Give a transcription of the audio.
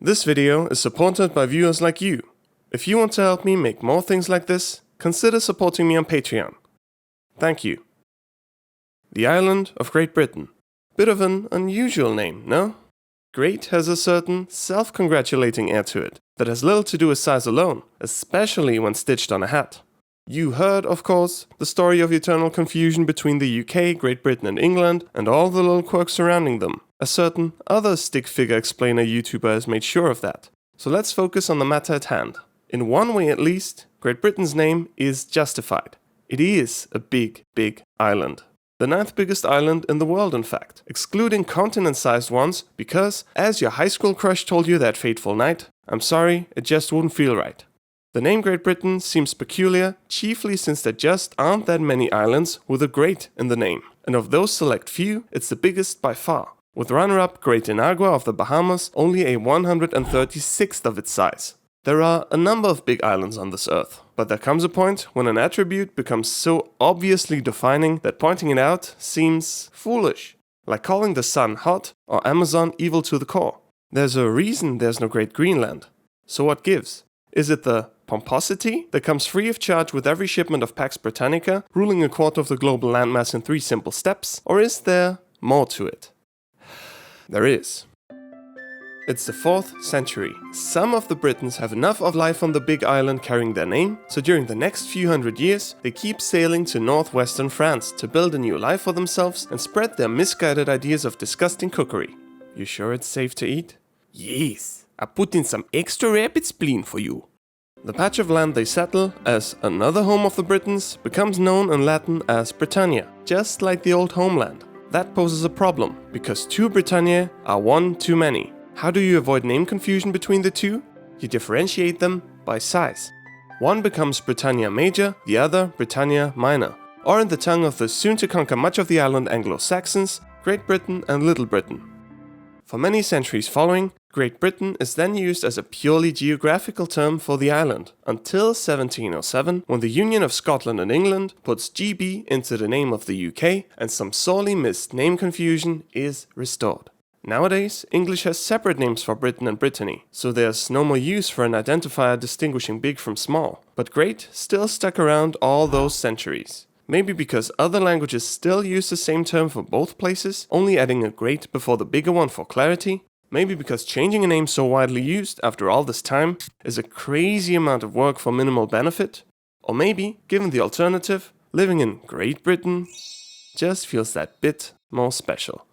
This video is supported by viewers like you. If you want to help me make more things like this, consider supporting me on Patreon. Thank you. The island of Great Britain. Bit of an unusual name, no? Great has a certain self-congratulating air to it that has little to do with size alone, especially when stitched on a hat. You heard, of course, the story of eternal confusion between the UK, Great Britain and England and all the little quirks surrounding them. A certain other stick figure explainer YouTuber has made sure of that. So let's focus on the matter at hand. In one way at least, Great Britain's name is justified. It is a big, big island. The 9th biggest island in the world, in fact, excluding continent-sized ones because, as your high school crush told you that fateful night, I'm sorry, it just wouldn't feel right. The name Great Britain seems peculiar, chiefly since there just aren't that many islands with a great in the name. And of those select few, it's the biggest by far, with runner-up Great Inagua of the Bahamas only a 136th of its size. There are a number of big islands on this earth, but there comes a point when an attribute becomes so obviously defining that pointing it out seems foolish, like calling the sun hot or Amazon evil to the core. There's a reason there's no Great Greenland. So what gives? Is it the pomposity that comes free of charge with every shipment of Pax Britannica, ruling a quarter of the global landmass in 3 simple steps? Or is there more to it? There is. It's the 4th century. Some of the Britons have enough of life on the big island carrying their name, so during the next few hundred years, they keep sailing to northwestern France to build a new life for themselves and spread their misguided ideas of disgusting cookery. You sure it's safe to eat? Yes, I put in some extra rabbit spleen for you. The patch of land they settle as another home of the Britons becomes known in Latin as Britannia, just like the old homeland. That poses a problem, because 2 Britanniae are 1 too many. How do you avoid name confusion between the two? You differentiate them by size. One becomes Britannia Major, the other Britannia Minor, or in the tongue of the soon-to-conquer much of the island Anglo-Saxons, Great Britain and Little Britain. For many centuries following, Great Britain is then used as a purely geographical term for the island, until 1707, when the Union of Scotland and England puts GB into the name of the UK and some sorely missed name confusion is restored. Nowadays, English has separate names for Britain and Brittany, so there's no more use for an identifier distinguishing big from small. But Great still stuck around all those centuries. Maybe because other languages still use the same term for both places, only adding a great before the bigger one for clarity. Maybe because changing a name so widely used after all this time is a crazy amount of work for minimal benefit. Or maybe, given the alternative, living in Great Britain just feels that bit more special.